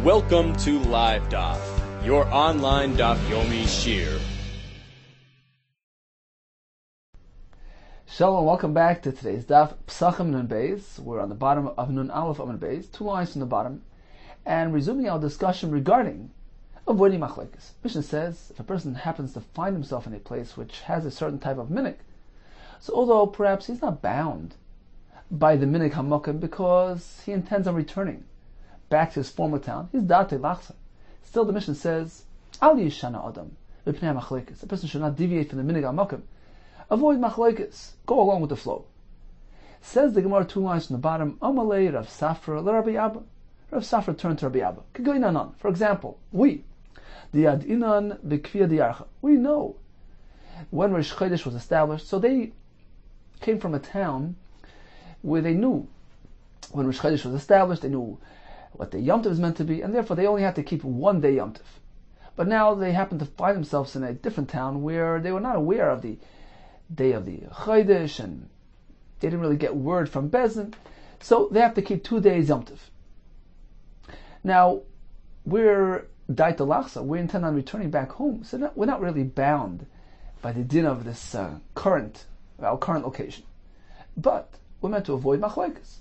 Welcome to Live Daf, your online Daf Yomi Shir. Shalom, welcome back to today's Daf Pesachim Nun Beis. We're on the bottom of Nun Aleph Nun Beis, 2 lines from the bottom, and resuming our discussion regarding avoiding machlekes. Mishnah says if a person happens to find himself in a place which has a certain type of minik, so although perhaps he's not bound by the minik hamokim because he intends on returning back to his former town, he's date lachsa. Still, the Mishnah says, Al yishana adam v'pnei machlekes. A person should not deviate from the minig hamokim. Avoid machlekes. Go along with the flow. Says the Gemara 2 lines from the bottom. Amalei Rav Safra Rabbi Abba. Rav Safra turned to Rabbi Abba. Kigoinanan. For example, we diadinan b'kviyah diarcha. We know when Rosh Chodesh was established. So they came from a town where they knew when Rosh Chodesh was established. They knew what the Yom Tov is meant to be, and therefore they only had to keep one day Yom Tov. But now they happen to find themselves in a different town where they were not aware of the day of the Chodesh, and they didn't really get word from Bezin, so they have to keep 2 days Yom Tov. Now, we're Daita Lachsa, we intend on returning back home, so we're not really bound by the din of this our current location. But we're meant to avoid machlekes.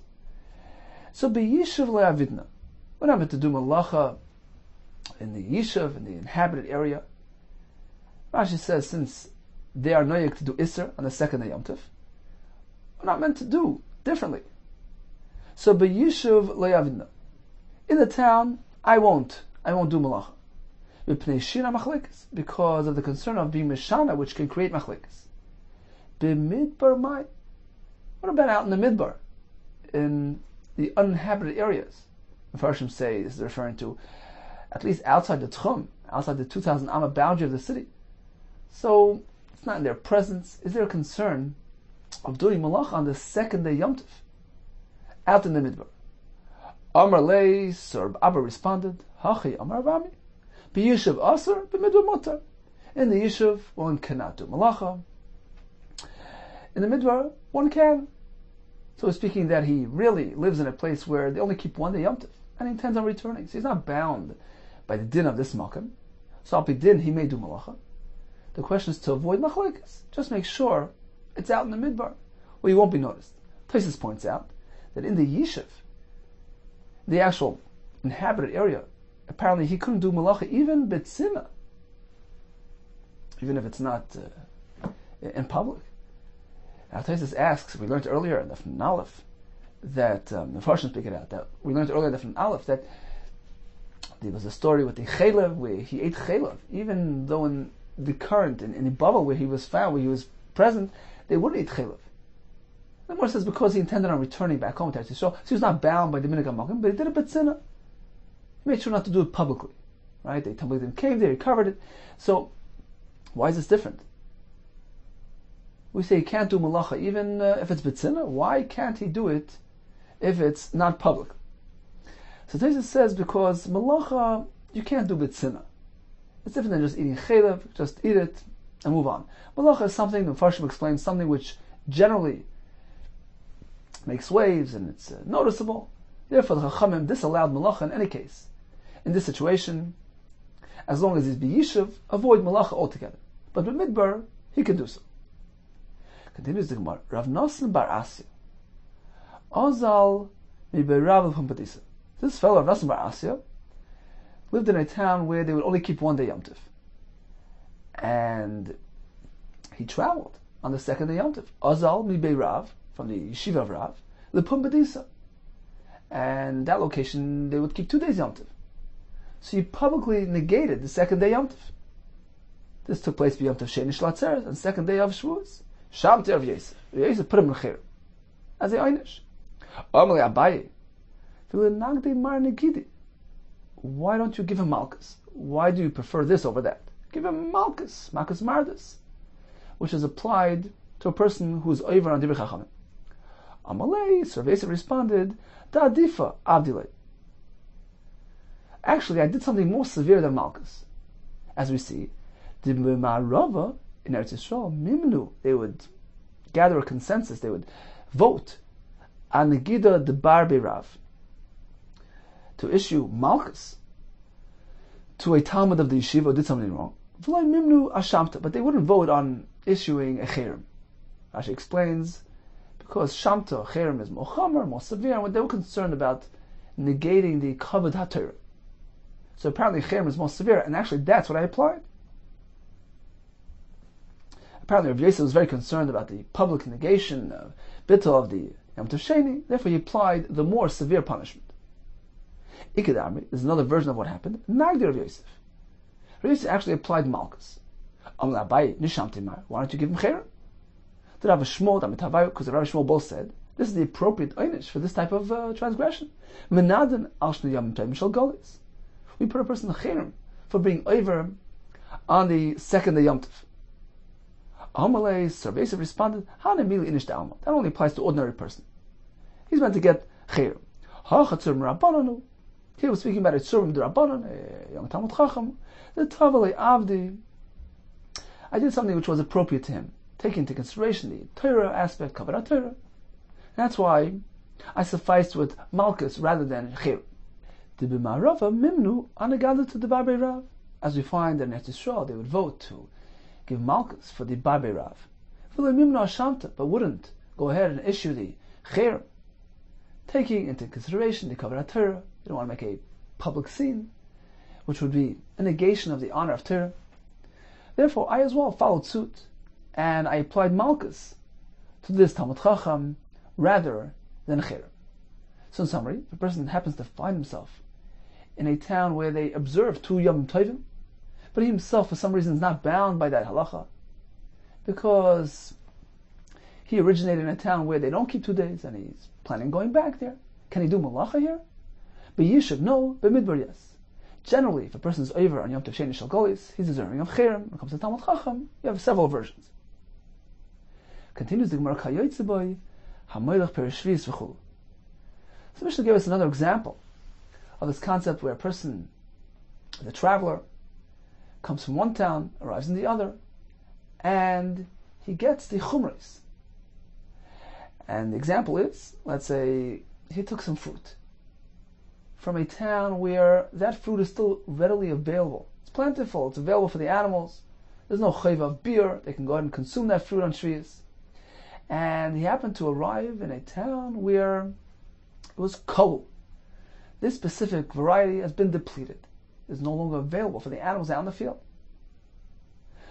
So b'yishuv le'avidna, we're not meant to do malacha in the yishuv, in the inhabited area. Rashi says since they are noyek to do Isser on the second day Yom Tov, we're not meant to do differently. So b'yishuv le'avidna, in the town, I won't do malacha. B'pnei shina machlekes, because of the concern of being mishana, which can create machlekes. B'midbar mai, what about out in the midbar, in the uninhabited areas? The Farshim say this is referring to at least outside the Tchum, outside the 2,000 Amma boundary of the city. So it's not in their presence. Is there a concern of doing malacha on the second day Yom Tov, out in the midbar? Amar Lei, Sir Abba responded, Hachi Amar Rami, b'yishuv asar, b'midbar mutar. In the yishuv, one cannot do malacha. In the midbar, one can. So he's speaking that he really lives in a place where they only keep 1 day Yom Tov, and he intends on returning. So he's not bound by the din of this makom. So al pi din, he may do malacha. The question is to avoid machlekes. Just make sure it's out in the midbar, where you won't be noticed. Tosfos points out that in the yishuv, the actual inhabited area, apparently he couldn't do malacha even betzina, even if it's not in public. Now Tosfos asks, we learned earlier in the Nun Aleph, that the Farshim speak it out, that we learned earlier in the Nun Aleph that there was a story with the chaylev where he ate chaylev, even though in the current, in the bubble where he was found, where he was present, they wouldn't eat chaylev. The Gemara says because he intended on returning back home to Eretz Yisrael, so he was not bound by the minig hamokim, but he did it betzina. He made sure not to do it publicly, right? They tumbled came there, he covered it. So why is this different? We say he can't do malacha even if it's betzina. Why can't he do it if it's not public? So Tosfos says because malacha you can't do betzina. It's different than just eating chaylev. Just eat it and move on. Malacha is something, the Farshim explains, something which generally makes waves and it's noticeable. Therefore, the Chachamim disallowed malacha in any case. In this situation, as long as he's b'yishuv, avoid malacha altogether. But with midbar, he can do so. Continues the Gemara. Rav Nosson bar Asya, Ozal mibeirav l'pumbedisa. This fellow, Rav Nosson bar Asya, lived in a town where they would only keep 1 day Yom Tov, and he traveled on the second day Yom Tov. Ozal mibeirav, from the yeshiva of Rav, l'pumbedisa, and that location they would keep 2 days Yom Tov. So he publicly negated the second day Yom Tov. This took place b'Yom Tov Sheni Shlatzeret, and second day of Shavuos. Shabbat of Yosef. Yosef put him in chayr as a einish. Amalei Abaye, v'lenagdei mar negidi. Why don't you give him malchus? Why do you prefer this over that? Give him malchus mardus, which is applied to a person who is over on divrei chachamim. Amalei, Sir Yosef responded, Da'adifa abdilei. Actually, I did something more severe than malchus. As we see, the Ma'arava in Eretz Yisrael, Mimnu, they would gather a consensus, they would vote on Negida de Bar Beirav to issue Malchus to a Talmud of the yeshiva who did something wrong. But they wouldn't vote on issuing a cherem. Rashi explains, because shamta, cherem is more chomer, more severe, and they were concerned about negating the kavod haTorah. So apparently cherem is more severe, and actually that's what I applied. Apparently Rabbi Yosef was very concerned about the public negation of bittul of the Yom Tov Sheni, therefore he applied the more severe punishment. Iked is another version of what happened. Nagdi Rabbi Yosef. Rabbi Yosef actually applied malchus. Why don't you give him cherem? The Rabbi Shmuel, because the Rabbi Shmuel both said this is the appropriate einish for this type of transgression. We put a person in cherem for being over on the second day Yom Tov. Amalei, Rabbi Yosef responded, that only applies to ordinary person. He's meant to get cherem. Here we're speaking about a tzurim d'Rabbanan, a young Talmud Chacham. The Tavalei Avdi. I did something which was appropriate to him, taking into consideration the Torah aspect, Kavod Torah. That's why I sufficed with Malchus rather than cherem. As we find in Eretz Yisrael, they would vote to give Malchus for the Barbei Rav. But wouldn't go ahead and issue the cherem, taking into consideration the Kavod Torah. You don't want to make a public scene, which would be a negation of the honor of Torah. Therefore, I as well followed suit, and I applied Malchus to this Talmud Chacham rather than cherem. So in summary, if a person happens to find himself in a town where they observe 2 Yom Tovim, but he himself for some reason is not bound by that halacha, because he originated in a town where they don't keep 2 days, and he's planning on going back there, can he do malacha here? But you should know, b'midbar yes. Generally, if a person is over on Yom Tov Sheni Shel Golis, he's deserving of cherem. When it comes to Talmud Chacham, you have several versions. Continues the Gemara, Kayotze boy, hamoilach perishvis v'chul. So Mishnah gave us another example of this concept where a person, the traveler, comes from one town, arrives in the other, and he gets the chumres. And the example is, let's say, he took some fruit from a town where that fruit is still readily available. It's plentiful, it's available for the animals. There's no chayva of beer, they can go ahead and consume that fruit on Shvius. And he happened to arrive in a town where it was kol. This specific variety has been depleted. It's no longer available for the animals out in the field.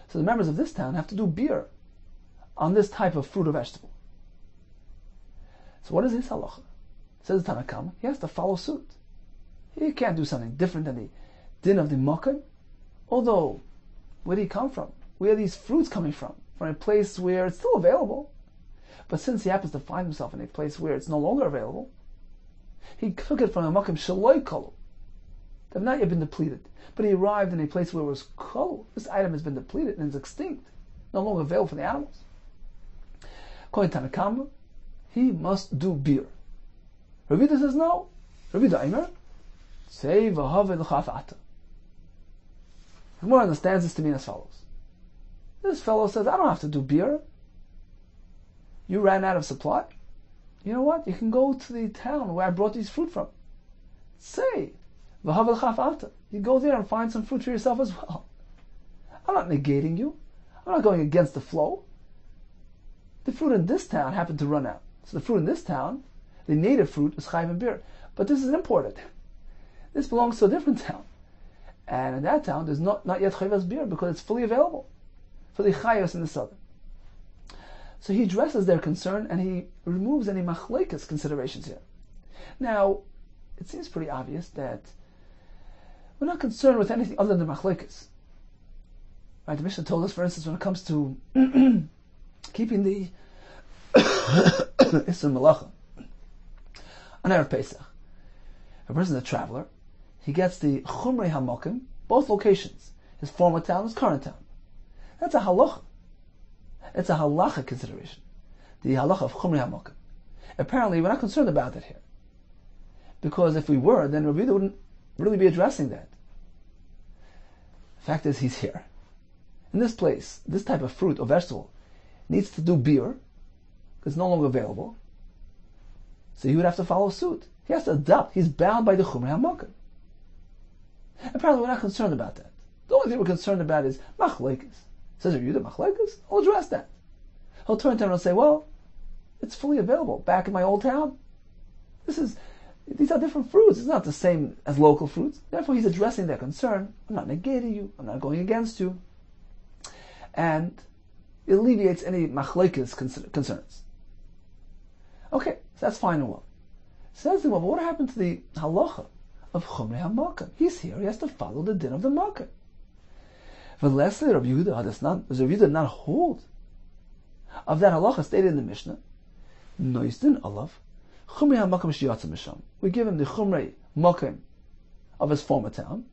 So the members of this town have to do beer on this type of fruit or vegetable. So what is his halacha? Says the Tanakam, he has to follow suit. He can't do something different than the din of the makom. Although, where did he come from? Where are these fruits coming from? From a place where it's still available. But since he happens to find himself in a place where it's no longer available, he took it from a makom shaloi kol. They have not yet been depleted. But he arrived in a place where it was kol. This item has been depleted and is extinct. No longer available for the animals. According to Tanakama, he must do beer. Rabbi Yehuda says no. Rabbi Yehuda Aimer, say v'haveh l'chafata. The Gemara understands this to mean as follows. This fellow says, I don't have to do beer. You ran out of supply. You know what? You can go to the town where I brought these fruit from. Say v'haveh l'chafata. You go there and find some fruit for yourself as well. I'm not negating you. I'm not going against the flow. The fruit in this town happened to run out. So the fruit in this town, the native fruit, is chayv and beer. But this is imported. This belongs to a different town. And in that town, there's not yet chayvas beer because it's fully available for the chayvas in the southern. So he addresses their concern and he removes any machlekes considerations here. Now, it seems pretty obvious that we're not concerned with anything other than the machlekes. Right? The Mishnah told us, for instance, when it comes to keeping the Isser Melacha on Erev Pesach. A person is a traveler, he gets the Chumrei HaMokim, both locations, his former town, his current town. That's a halacha. It's a halacha consideration. The halacha of Chumrei HaMokim. Apparently, we're not concerned about that here. Because if we were, then Rabbi Yehuda wouldn't really be addressing that. The fact is, he's here. In this place, this type of fruit or vegetable needs to do beer, because it's no longer available. So he would have to follow suit. He has to adopt. He's bound by the Chumrei HaMokim. Apparently, we're not concerned about that. The only thing we're concerned about is machlekes. Says Rabbi Yehuda, machlekes? I'll address that. He'll turn to him and say, well, it's fully available back in my old town. These are different fruits. It's not the same as local fruits. Therefore, he's addressing their concern. I'm not negating you. I'm not going against you. And it alleviates any machlekes concerns. Okay, so that's fine and well. Says the well, but what happened to the halacha of chumrei hamakah? He's here. He has to follow the din of the makah. V'lesle Rabbi Yehuda, does Rabbi Yehuda not hold of that halacha stated in the Mishnah? Noisdin alav chumrei hamakah sheyatza misham. We give him the chumrei makom of his former town,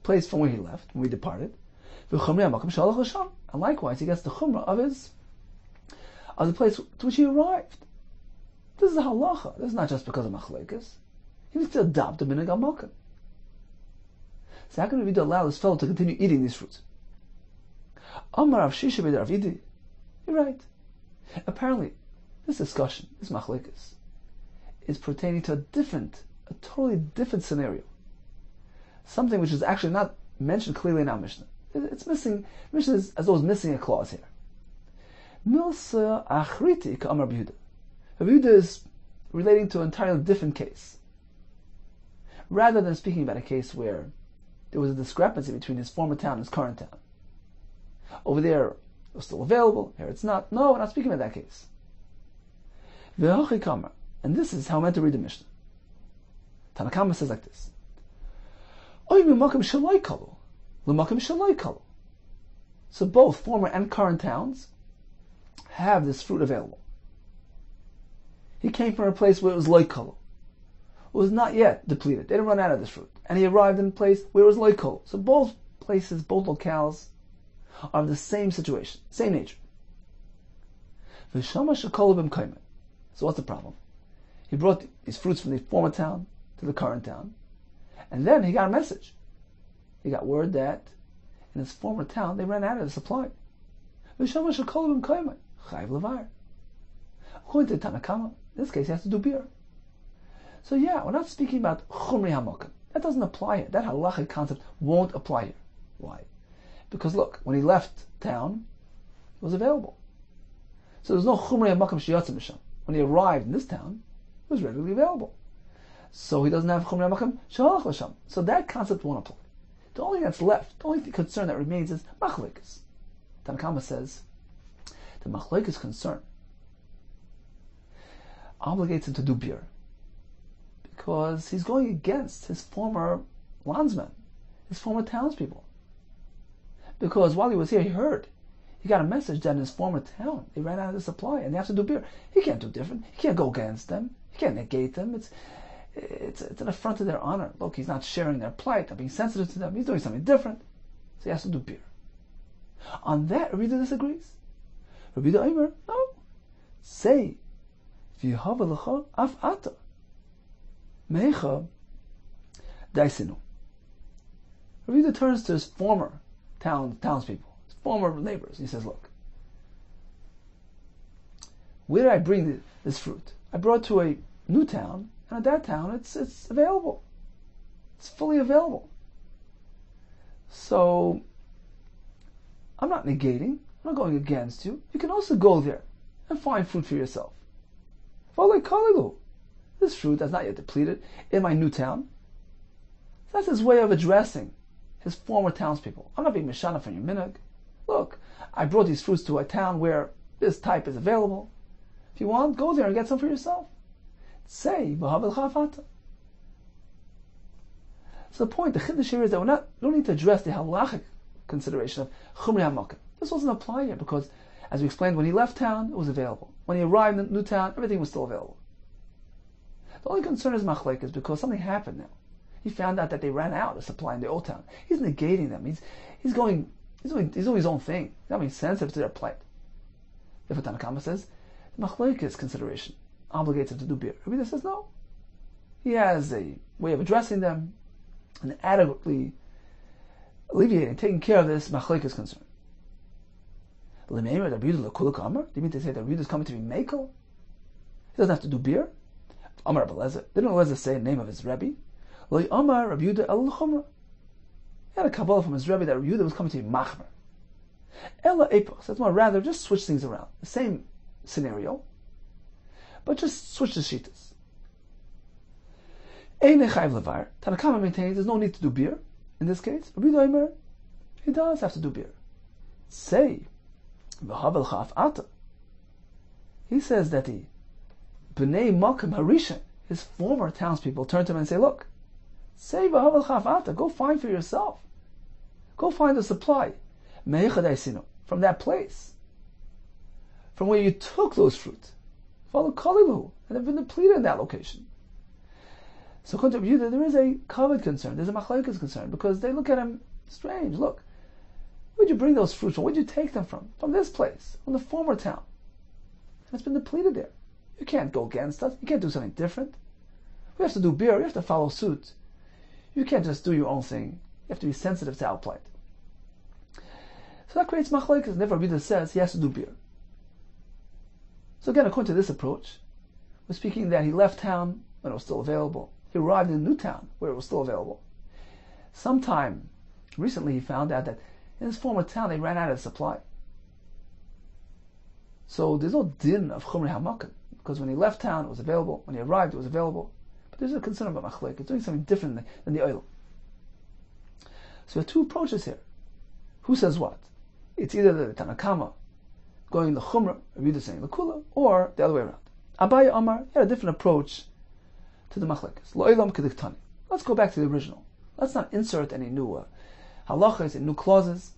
place from where he left when we departed. V'chumrei hamakam shalach l'sham, and likewise he gets the chumrah of the place to which he arrived. This is a halacha. This is not just because of machlekes. He needs to adopt the minhag hamakam. So how can we allow this fellow to continue eating these fruits? Amar Rav Shisha b'der Rav Idi. You're right. Apparently, this discussion, this machlekes, is pertaining to a totally different scenario. Something which is actually not mentioned clearly in our Mishnah. It's missing. Mishnah is as though it's missing a clause here. Milsa achriti ka'amar Rabbi Yehuda. Rabbi Yehuda is relating to an entirely different case. Rather than speaking about a case where there was a discrepancy between his former town and his current town. Over there, it was still available. Here it's not. No, we're not speaking about that case. V'hachi kamar. And this is how I'm meant to read the Mishnah. Tanakama says like this. Oy mimakam shalai kalu. L'makam shalai kalu. So both former and current towns have this fruit available. He came from a place where it was loikal. It was not yet depleted. They didn't run out of this fruit. And he arrived in a place where it was loikal. So both places, both locales, are of the same situation, same nature. So what's the problem? He brought these fruits from the former town to the current town. And then he got a message. He got word that in his former town they ran out of the supply. According to Tanakama, in this case he has to do beer. So yeah, we're not speaking about chumrei hamakam. That doesn't apply here. That halachic concept won't apply here. Why? Because look, when he left town, it was available. So there's no chumrei hamakam sheyatza misham. When he arrived in this town, it was readily available. So he doesn't have chumrei hamakam shalach l'sham. So that concept won't apply. The only thing that's left, the only concern that remains is machlekes. Tanakama says the machlekes concern obligates him to do beer because he's going against his former landsmen, his former townspeople. Because while he was here, he got a message that in his former town they ran out of the supply and they have to do beer. He can't do different. He can't go against them. He can't negate them. It's an affront to their honor. Look, he's not sharing their plight, not being sensitive to them. He's doing something different. So he has to do beer. On that, Rabbi Yehuda disagrees. Rabbi Yehuda Omer, no. Say, v'yihava l'cha af ata mecha daisinu. Rabbi Yehuda turns to his former townspeople, his former neighbors. He says, look, where did I bring this fruit? I brought to a new town, and at that town it's available. It's fully available. So I'm not negating, I'm not going against you. You can also go there and find fruit for yourself. This fruit that's not yet depleted in my new town. That's his way of addressing his former townspeople. I'm not being mishana from your minhag. Look, I brought these fruits to a town where this type is available. If you want, go there and get some for yourself. Say, so the point, the chiddush here is that we don't need to address the halachic consideration of chumrei hamakam. This doesn't apply here because, as we explained, when he left town, it was available. When he arrived in the new town, everything was still available. The only concern is machlekes because something happened now. He found out that they ran out of supply in the old town. He's negating them. He's doing his own thing. He's not being sensitive to their plight. Therefore, Tanakama says the machlekes consideration obligates him to do beer. Rabbi Yehuda says no. He has a way of addressing them and adequately alleviating, taking care of this machlekes concern. Do you mean to say that Rabbi Yehuda is coming to be mekel? He doesn't have to do beer. Amar Rabbi Lezer. Didn't Lezer say the name of his Rebbe? Amar Rabbi Yehuda el chumra. He had a Kabbalah from his Rebbe that Rabbi Yehuda was coming to be machmer. Ella epoch, that's more rather just switch things around. The same scenario, but just switch the shitas. Ein chayv levar. Tanakama maintains there's no need to do beer in this case. Rabbi Yehuda Omer, he does have to do beer. Say, v'havel chaf ata. He says that the bnei makom harishan, his former townspeople, turn to him and say, look, say v'havel chaf ata, go find for yourself. Go find a supply. From that place, from where you took those fruit, follow kalilu, and have been depleted in that location. So according to Rabbi Yehuda, there is a kavod concern, there's a machlokes concern, because they look at him strange. Look, where'd you bring those fruits from? Where'd you take them from? From this place, from the former town. And it's been depleted there. You can't go against us. You can't do something different. We have to do beer. We have to follow suit. You can't just do your own thing. You have to be sensitive to our plight. So that creates machlokes. Never Rabbi Yehuda says he has to do beer. So again, according to this approach, we're speaking that he left town when it was still available. He arrived in a new town where it was still available. Sometime recently he found out that in his former town they ran out of supply. So there's no din of chumrei hamakom, because when he left town it was available, when he arrived it was available. But there's a concern about machlokes. It's doing something different than the oil. So we have two approaches here. Who says what? It's either the Tanakama going the Chumrah, Rabbi Yehuda saying the Kula, or the other way around. Abaye Amar had a different approach to the machlokes. Lo'ilam kediktani. Let's go back to the original. Let's not insert any new halachas and new clauses.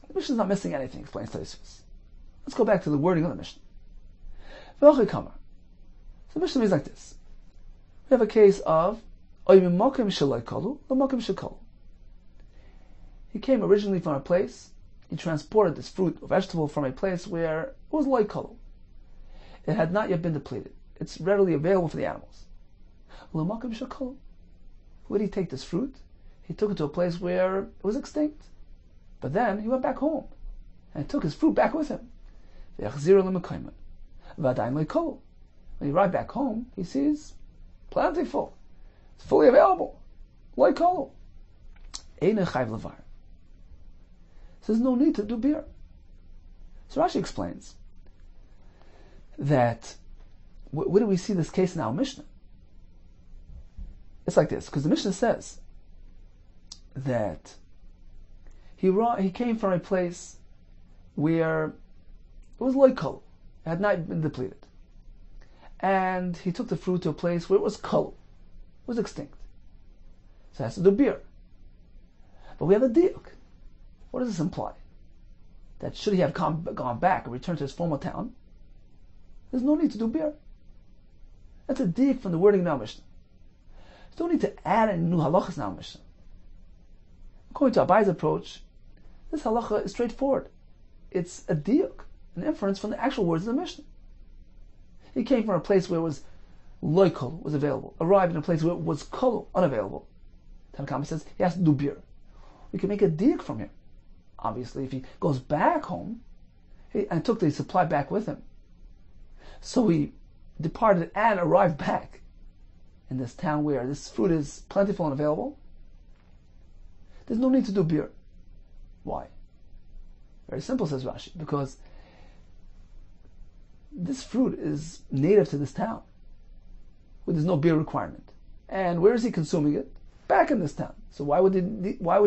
The Mishnah is not missing anything, explains Tosfos. Let's go back to the wording of the Mishnah. V'achei kamar. So the Mishnah is like this. We have a case of Oyim mokim sheloi kalu, l'mokim shekalu. He came originally from a place. He transported this fruit or vegetable from a place where it was loikalu. It had not yet been depleted. It's readily available for the animals. Where did he take this fruit? He took it to a place where it was extinct. But then he went back home and took his fruit back with him. When he arrived back home, he sees plentiful. It's fully available. Loikalu. Ein chayv levar. So there's no need to do beer. So Rashi explains that where do we see this case in our Mishnah? It's like this, because the Mishnah says that he came from a place where it was loikol, it had not been depleted, and he took the fruit to a place where it was kol, it was extinct. So it has to do beer. But we have a diuk. What does this imply? That should he have gone back and returned to his former town, there's no need to do beer. That's a diuk from the wording in our Mishnah. There's no need to add any new halachas in our Mishnah. According to Abaye's approach, this halacha is straightforward. It's a diuk, an inference from the actual words of the Mishnah. He came from a place where it was loikol, was available, arrived in a place where it was kol, unavailable. Tanakama says he has to do beer. We can make a diuk from here. Obviously, if he goes back home and took the supply back with him, so he departed and arrived back in this town where this fruit is plentiful and available, there's no need to do beer. Why? Very simple, says Rashi, because this fruit is native to this town, where there's no beer requirement. And where is he consuming it? Back in this town. So why would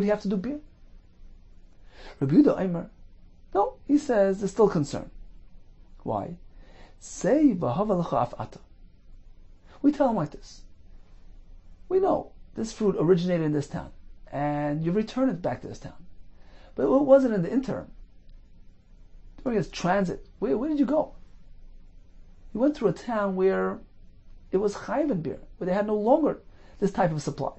he have to do beer? Rabbi Yehuda Omer, no, he says there's still concern. Why? Say v'havalacha af'ata. We tell him like this. We know this fruit originated in this town, and you return it back to this town. But what was it in the interim? During his transit, where did you go? You went through a town where it was chayv beer, where they had no longer this type of supply.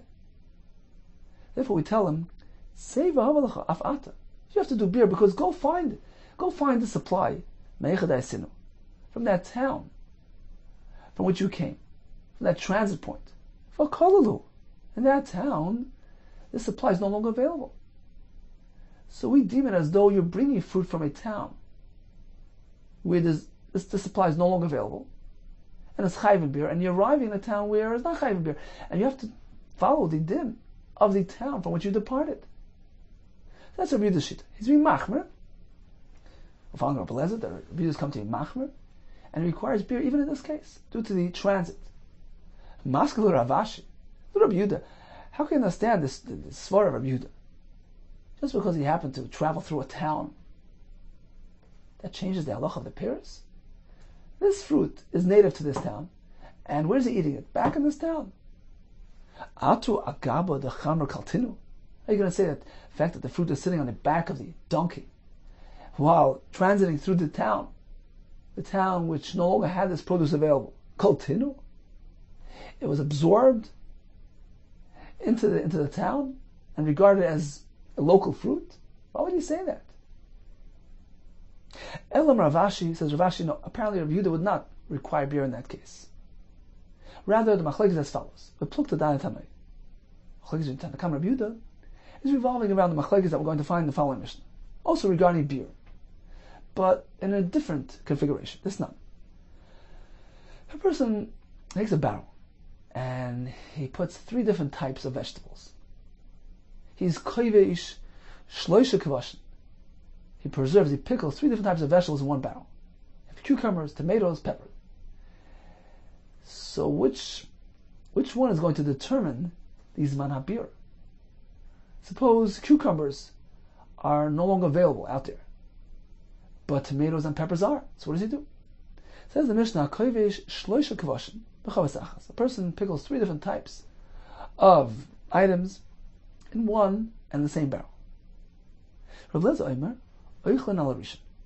Therefore, we tell him, say v'havalacha af'ata. You have to do beer because go find the supply from that town from which you came, from that transit point. In that town, this supply is no longer available. So we deem it as though you're bringing fruit from a town where this supply is no longer available, and it's chayv beer, and you're arriving in a town where it's not chayv beer, and you have to follow the din of the town from which you departed. That's Rabbi Yehuda's shita. He's being machmer. We're following Rabbi Lezer that Rabbi Yehuda's come to be machmer, and it requires beer even in this case due to the transit. Maskelu Ravashi, Rabbi Yehuda. How can you understand this svara of Rabbi Yehuda? Just because he happened to travel through a town, that changes the halacha of the Paris? This fruit is native to this town, and where's he eating it? Back in this town. Atu agaba de chamr kaltinu. Are you going to say that the fact that the fruit is sitting on the back of the donkey while transiting through the town which no longer had this produce available, kaltinu? It was absorbed into the town and regarded as a local fruit? Why would he say that? Elam Ravashi, says Ravashi, no, apparently Rabbi Yehuda would not require beer in that case. Rather, the machlekes is as follows. The plukta dan tanoi. Machlekes in Tanakam Rabbi Yehuda is revolving around the machlekes that we're going to find in the following Mishnah. Also regarding beer, but in a different configuration. This not. A person takes a barrel and he puts 3 different types of vegetables. He's koivish shloisha kavashin. He preserves, he pickles 3 different types of vegetables in one barrel. Cucumbers, tomatoes, pepper. So which one is going to determine the zman habir? Suppose cucumbers are no longer available out there, but tomatoes and peppers are. So what does he do? Says the Mishnah, koivish shloisha kavashin. A person pickles 3 different types of items in one and the same barrel.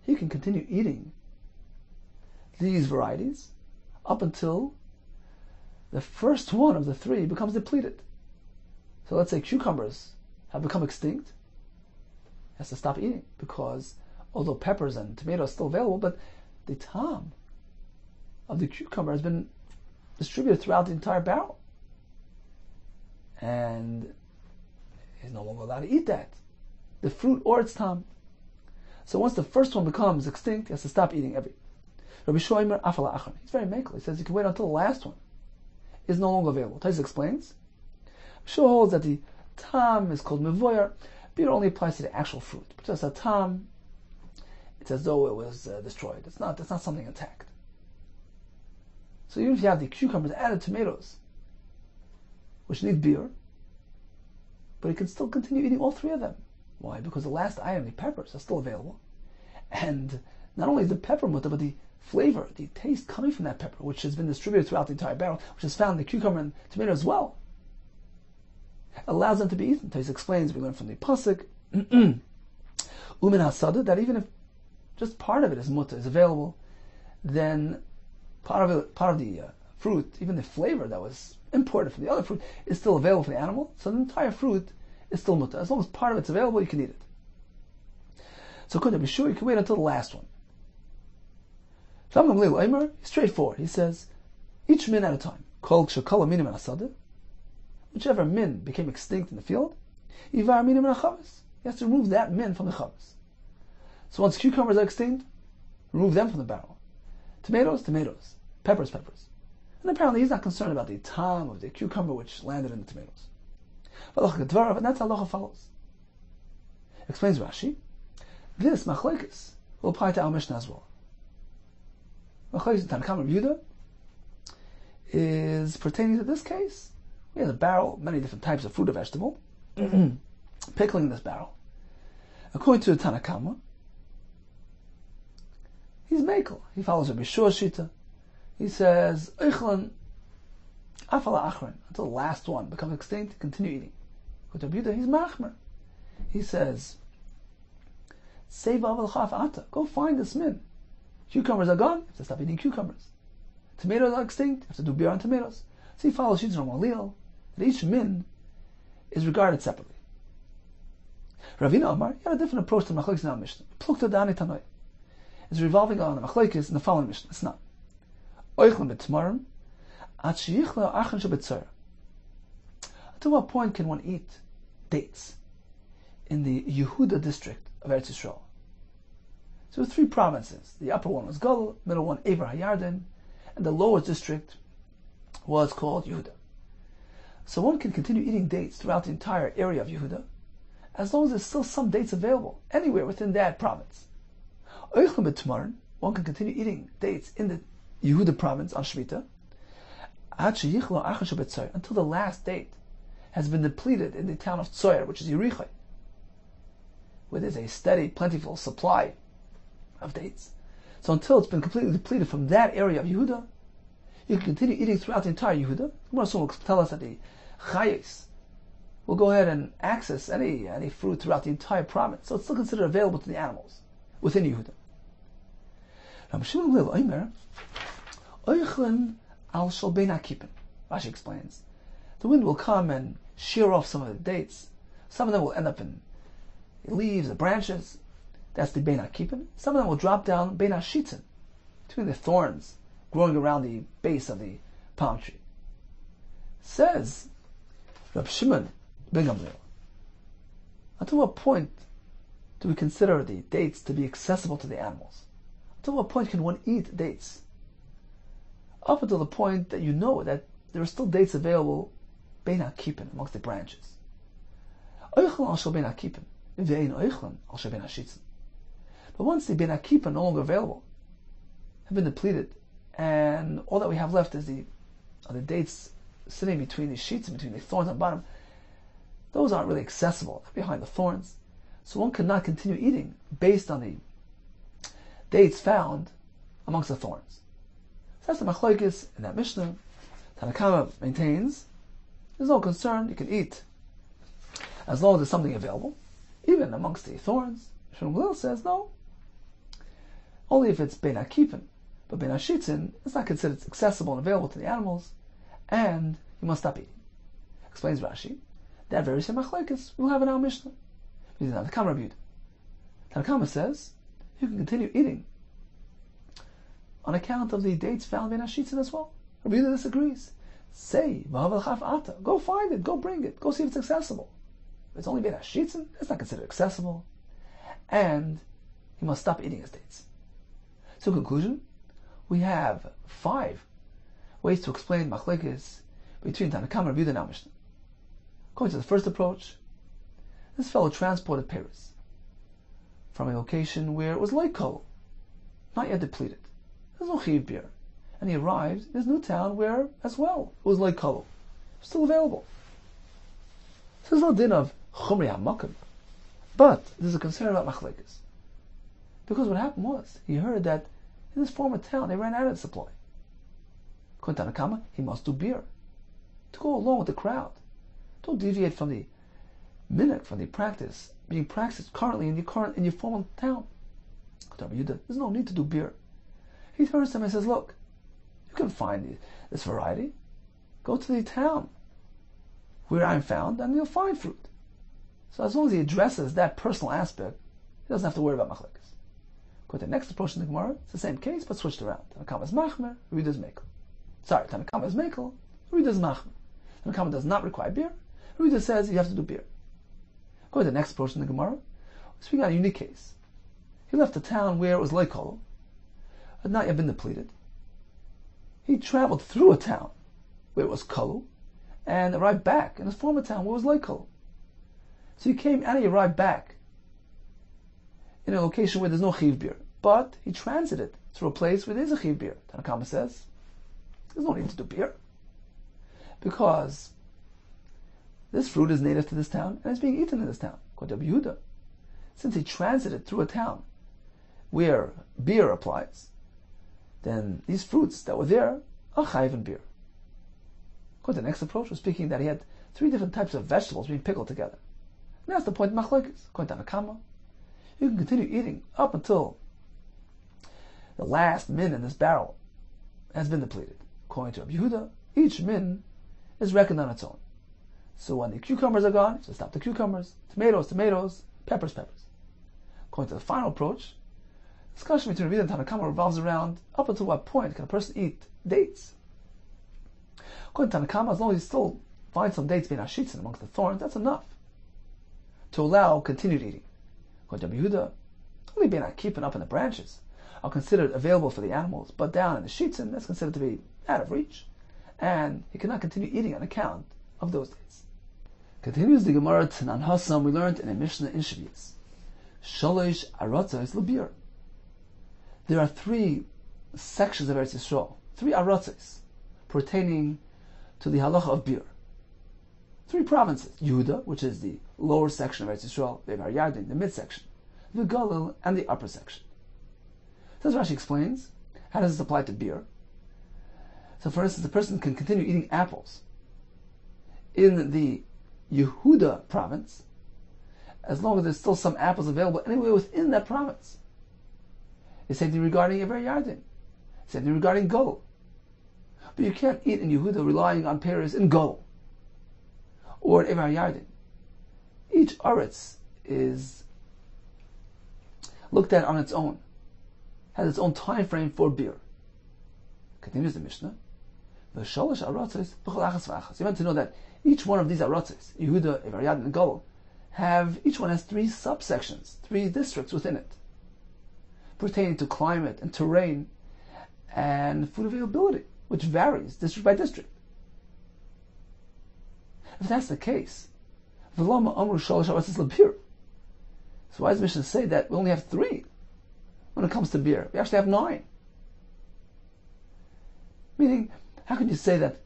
He can continue eating these varieties up until the first one of the 3 becomes depleted. So let's say cucumbers have become extinct. He has to stop eating because although peppers and tomatoes are still available, but the tom of the cucumber has been distributed throughout the entire barrel. And he's no longer allowed to eat that, the fruit or its tom. So once the first one becomes extinct, he has to stop eating every. Rabbi Shoimer afala achron. He's very makel. He says you can wait until the last one is no longer available. Tais explains. Shua holds that the tom is called mevoyer. Beer only applies to the actual fruit. But just a tom, it's as though it was destroyed. It's not something intact. So even if you have the cucumbers and the tomatoes, which need beer, but you can still continue eating all 3 of them. Why? Because the last item, the peppers, are still available. And not only is the pepper mutter, but the flavor, the taste coming from that pepper, which has been distributed throughout the entire barrel, which is found in the cucumber and tomato as well, allows them to be eaten. Tais explains, we learn from the pasuk, umin hasada, that even if just part of it is mutter, is available, then part of the fruit, even the flavor that was imported from the other fruit, is still available for the animal. So the entire fruit is still mutter. As long as part of it's available, you can eat it. So couldn't be sure you can wait until the last one. Straightforward. He says, each min at a time. Whichever min became extinct in the field, he has to remove that min from the chavis. So once cucumbers are extinct, remove them from the barrel. Tomatoes, peppers. And apparently he's not concerned about the tom of the cucumber which landed in the tomatoes. And that's how halacha follows. Explains Rashi, this machlekes will apply to our Mishnah as well. Machlekes Tanakam Rabbi Yehuda is pertaining to this case. We have a barrel, many different types of fruit or vegetable, pickling in this barrel. According to the Tanakama, he's mekel. He follows Rabbi Shua Shita. He says, Eichlan afala achron, until the last one becomes extinct, continue eating. With Rabbi Yehuda, he's machmer. He says, Seiva aval chaf ata, go find this min. Cucumbers are gone, you have to stop eating cucumbers. Tomatoes are extinct, you have to do beer on tomatoes. So he follows Shitz Ramalil, that each min is regarded separately. Ravina Amar, he had a different approach to Machlekes in our Mishnah. Plukta dani tanoi. It's revolving on the Machlekes in the following Mishnah. It's not. Oichlan betmarim, at sheyichla achan shebetzara. To what point can one eat dates in the Yehuda district of Eretz Yisrael? So 3 provinces. The upper one was Galil, middle one Ever HaYarden, and the lower district was called Yehuda. So one can continue eating dates throughout the entire area of Yehuda, as long as there's still some dates available anywhere within that province. One can continue eating dates in the Yehuda province on Shemitah until the last date has been depleted in the town of Tsoyer, which is Yerichai, where there's a steady, plentiful supply of dates. So until it's been completely depleted from that area of Yehuda, you can continue eating throughout the entire Yehuda. Gemara soon will tell us that the Chayes will go ahead and access any fruit throughout the entire province, so it's still considered available to the animals within Yehuda. Rashi explains, the wind will come and shear off some of the dates. Some of them will end up in leaves, the branches. That's the bein hakipin. Some of them will drop down bein hashitzin, between the thorns growing around the base of the palm tree. Says Rab Shimon ben Gamliel, until what point do we consider the dates to be accessible to the animals? Until what point can one eat dates? Up until the point that you know that there are still dates available bein hakipin, amongst the branches. Oichlan al shel bein hakipin, ve'ein oichlan al shel bein hashitzin. But once the bein hakipin are no longer available, have been depleted, and all that we have left is the dates sitting between the sheets and between the thorns on the bottom, those aren't really accessible. They're behind the thorns. So one cannot continue eating based on the dates found amongst the thorns. So that's the machlokes in that Mishnah. Tanna Kama maintains there's no concern, you can eat as long as there's something available, even amongst the thorns. Shmuel Gamliel says no, only if it's bein hakipin. But bein hashitzin is not considered accessible and available to the animals, and you must stop eating. Explains Rashi, that very same machlokes we'll have in our Mishnah. Tanna Kama Rabbi Yehuda. Tanna Kama says you can continue eating on account of the dates found in hashitzin as well. Rabbi Yehuda disagrees. Say, go find it, go bring it, go see if it's accessible. If it's only bein hashitzin, it's not considered accessible, and he must stop eating his dates. So, in conclusion, we have 5 ways to explain machlekes between Tanna Kama and Rabbi Yehuda in our Mishnah. According to the first approach, this fellow transported Paris from a location where it was like kol, not yet depleted. There's no chiv beer. And he arrived in his new town where, as well, it was like kol, still available. So there's no din of chumri hamakim, but there's a concern about machlekes. Because what happened was, he heard that in this former town they ran out of supply. According to Tanna Kama, he must do beer to go along with the crowd. Don't deviate from the minhag, from the practice being practiced currently in your former town. According to Rabbi Yehuda, there's no need to do beer. He turns to him and says, look, you can find this variety. Go to the town where I'm found and you'll find fruit. So as long as he addresses that personal aspect, he doesn't have to worry about machlekes. Go to the next approach in the Gemara, it's the same case but switched around. Tanna Kama is machmer, Rabbi Yehuda is mekel. Sorry, Tanna Kama is mekel, Rabbi Yehuda is machmer. Tanna Kama does not require beer, Rabbi Yehuda says you have to do beer. Go to the next approach in the Gemara, we're speaking about a unique case. He left a town where it was like kol, had not yet been depleted. He traveled through a town where it was kol, and arrived back in his former town where it was like kol. So he came and he arrived back in a location where there's no chiv beer, but he transited through a place where there's a chiv beer. Tanna Kama says there's no need to do beer because this fruit is native to this town and it's being eaten in this town. According to Rabbi Yehuda, since he transited through a town where beer applies, then these fruits that were there are chayiv in beer. According to the next approach, we're speaking that he had 3 different types of vegetables being pickled together. And that's the point of machlokes. According to Tanna Kama, you can continue eating up until the last min in this barrel has been depleted. According to Rabbi Yehuda, each min is reckoned on its own. So when the cucumbers are gone, so stop the cucumbers, tomatoes, peppers. According to the final approach, discussion between Rabbi Yehuda and Tanna Kama revolves around up until what point can a person eat dates. According to Tanna Kama, as long as he still finds some dates being hashitzin amongst the thorns, that's enough to allow continued eating. According to Rabbi Yehuda, only being keeping up in the branches are considered available for the animals, but down in the sheetzin, that's considered to be out of reach, and he cannot continue eating on account of those dates. Continues the Gemara Tanan Hassam, we learned in a Mishnah in Shvius. Shalosh Aratzos L'Bir. There are 3 sections of Eretz Yisrael, 3 Aratzos, pertaining to the halacha of Bir. 3 provinces: Yehuda, which is the lower section of Eretz Yisrael, the Evar Yarden, the midsection, the Galil, and the upper section. So as Rashi explains, how does this apply to beer? So for instance, the person can continue eating apples in the Yehuda province as long as there's still some apples available anywhere within that province. The same thing regarding Evar Yarden. Same thing regarding Galil. But you can't eat in Yehuda relying on pears in Galil or in Evar Yarden. Each aretz is looked at on its own, has its own time frame for beer. Continues the Mishnah. You meant to know that each one of these aratzos, Yehuda, Evar Yarden, and Galil, each one has 3 subsections, 3 districts within it, pertaining to climate and terrain and food availability, which varies district by district. If that's the case, so why does the Mishnah say that we only have 3 when it comes to beer? We actually have 9. Meaning, how can you say that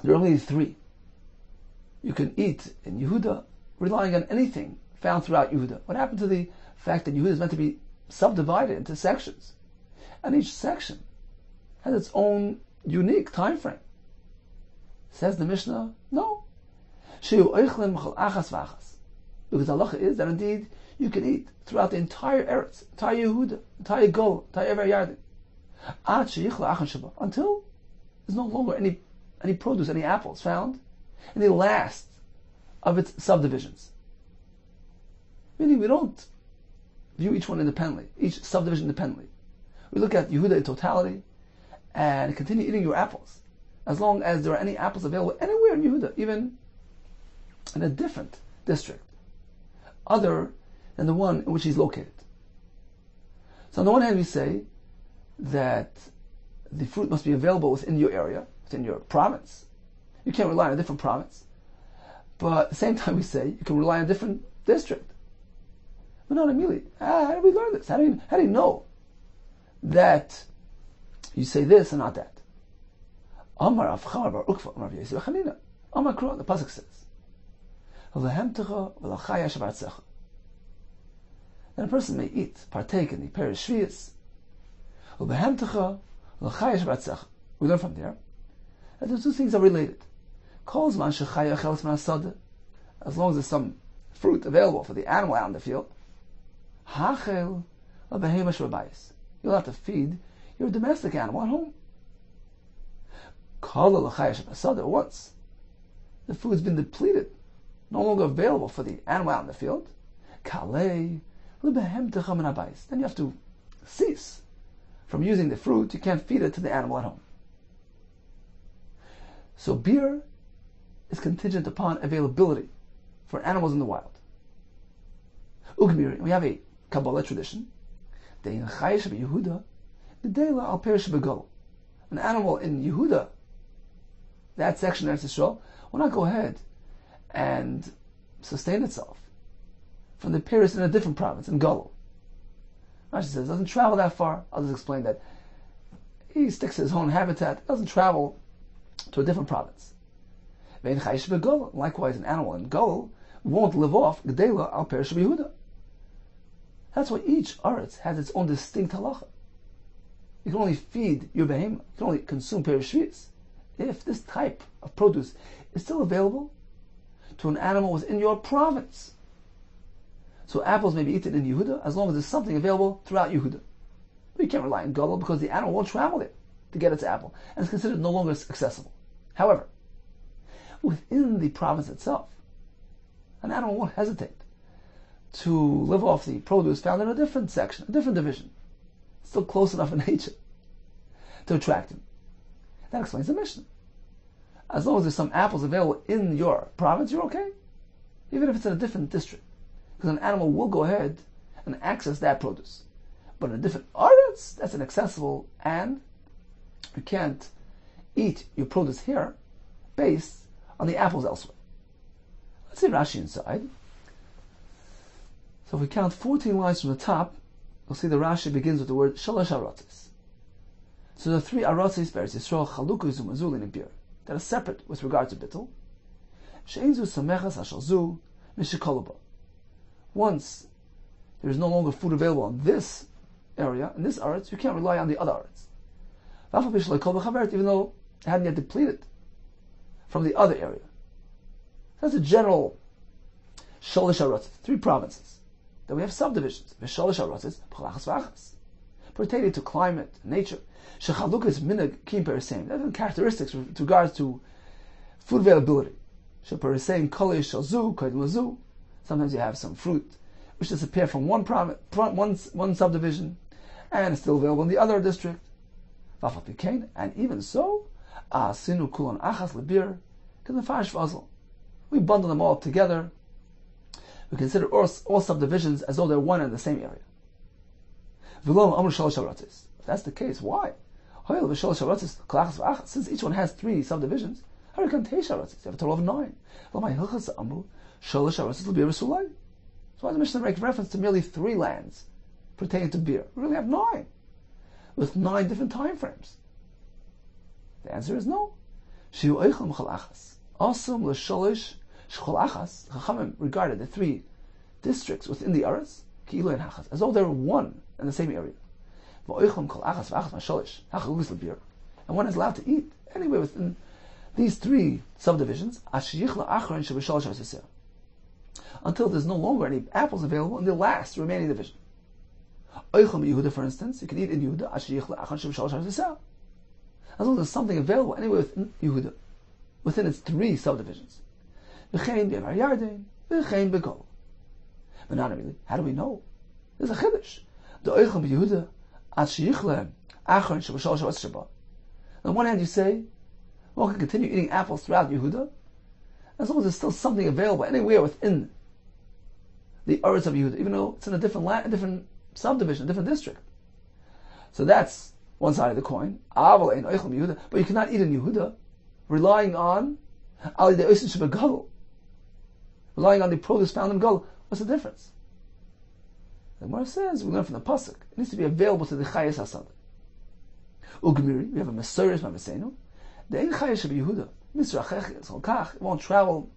there are only 3? You can eat in Yehuda relying on anything found throughout Yehuda. What happened to the fact that Yehuda is meant to be subdivided into sections? And each section has its own unique time frame. Says the Mishnah, no. Because the halacha is that indeed you can eat throughout the entire Eretz, entire Yehuda, entire Galil, entire Evar Yarden, until there's no longer any produce, any apples found in the last of its subdivisions. Meaning we don't view each one independently, each subdivision independently. We look at Yehuda in totality and continue eating your apples as long as there are any apples available anywhere in Yehuda, even in a different district, other than the one in which he's located. So on the one hand we say that the fruit must be available within your area, within your province. You can't rely on a different province. But at the same time we say you can rely on a different district. But not immediately. How do we learn this? How do you know that you say this and not that? Amar Avchar Bar Ukva Amar Yisrael Chanina. Amar Kro, the pasuk says, then a person may eat, partake in the Perish Shvius. We learn from there that the 2 things are related. As long as there's some fruit available for the animal out in the field, you'll have to feed your domestic animal at home. Once the food's been depleted, no longer available for the animal out in the field, then you have to cease from using the fruit. You can't feed it to the animal at home. So beer is contingent upon availability for animals in the wild. We have a Kabbalah tradition. An animal in Yehuda, that section of Eretz Yisrael, will not go ahead and sustain itself from the Paris in a different province, in Galil. Rashi says it doesn't travel that far. I'll just explain that he sticks to his own habitat, doesn't travel to a different province. Likewise, an animal in Galil won't live off Gedela al Perish Yehuda. That's why each aretz has its own distinct halacha. You can only feed your behemoth, you can only consume Perish Shvius if this type of produce is still available to an animal within your province. So apples may be eaten in Yehuda as long as there's something available throughout Yehuda. But you can't rely on Galil because the animal won't travel there to get its apple, and it's considered no longer accessible. However, within the province itself, an animal won't hesitate to live off the produce found in a different section, a different division, still close enough in nature to attract him. That explains the Mishnah. As long as there's some apples available in your province, you're okay, even if it's in a different district, because an animal will go ahead and access that produce. But in a different aretz, that's inaccessible, and you can't eat your produce here based on the apples elsewhere. Let's see Rashi inside. So if we count 14 lines from the top, you'll see the Rashi begins with the word Shalosh Aratzis. So the 3 Aratzis, Beretz Yisrael, Chalukah, Zumazul, and Bir, that are separate with regard to Bittul. She'enzu Samechas Ashalzu, Mishikoluba. Once there is no longer food available in this area, in this Aretz, you can't rely on the other Aretz. Even though it hadn't yet depleted from the other area. That's a general Shalosh Aratzis, 3 provinces. Then we have subdivisions, Shalosh Aratzis, P'chalachas v'achas, pertaining to climate, nature. Shechalukas minag kim perisayim. That are characteristics with regards to food availability. Sheperisayim kolei shalzu kodim lazu. Sometimes you have some fruit which disappear from one subdivision and is still available in the other district. And even so, asinu kulon achas lebir k'nefarish v'azal. We bundle them all up together. We consider all subdivisions as though they're one and the same area. If that's the case, why? Since each one has 3 subdivisions, how do you count 10 sharatzis? You have a total of 9. So why does the Mishnah make reference to merely 3 lands pertaining to beer? We really have 9, with 9 different time frames. The answer is no. Chachamim regarded the 3 districts within the Aretz as though they were one in the same area. And one is allowed to eat anywhere within these 3 subdivisions until there's no longer any apples available in the last remaining division. Yehuda, for instance, you can eat in Yehuda as long as there's something available anywhere within Yehuda, within its 3 subdivisions. But not really. How do we know? There's a chiddush. On one hand, you say, one can continue eating apples throughout Yehuda, as long as there's still something available anywhere within the Aretz of Yehuda, even though it's in a different subdivision, a different district. So that's one side of the coin. But you cannot eat in Yehuda, relying on relying on the produce found in Gol. What's the difference? The Gemara says, we learn from the Pasuk, it needs to be available to the Chayes HaSad. Ugmiri, we have a Mesoris Mamiseinu. The Ein Chayes Sheb Yehuda, Misrachech, Zolkach, it won't travel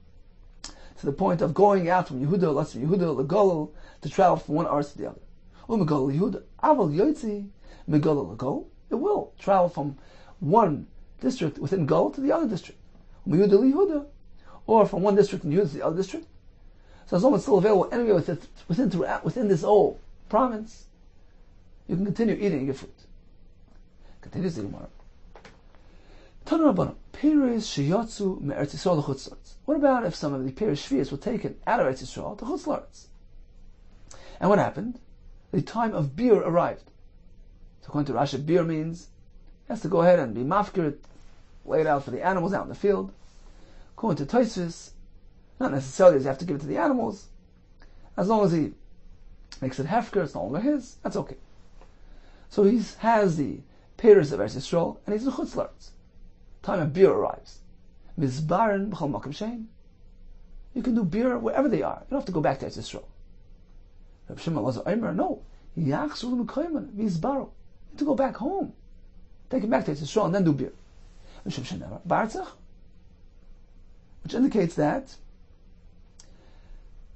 to the point of going out from Yehuda, let's from Yehuda, Legol, to travel from one arts to the other. Umegol Yehuda, Aval Yoitzi, Megol Legol, it will travel from one district within Gol to the other district. Yehuda Yehuda, or from one district in Yehuda to the other district. So as long as it's still available anywhere within this whole province, you can continue eating your fruit. Continues the Gemara. What about if some of the Peiros Shvius were taken out of Eretz Yisrael to Chutz La'aretz? And what happened? The time of beer arrived. So according to Rashi, beer means he has to go ahead and be mafkir, laid out for the animals out in the field. According to Tosfos, not necessarily does he have to give it to the animals. As long as he makes it hefker, it's no longer his, that's okay. So he has the Peiros of Eretz Yisrael, and he's in Chutz La'aretz. Time of beer arrives. Mizbarin b'chol makom shein. You can do beer wherever they are. You don't have to go back to Eretz Yisrael. Rabbi Shimon Lazar Omer, no. Yachzru l'mekayman v'yizbaru. You have to go back home. Take it back to Eretz Yisrael and then do beer. Which indicates that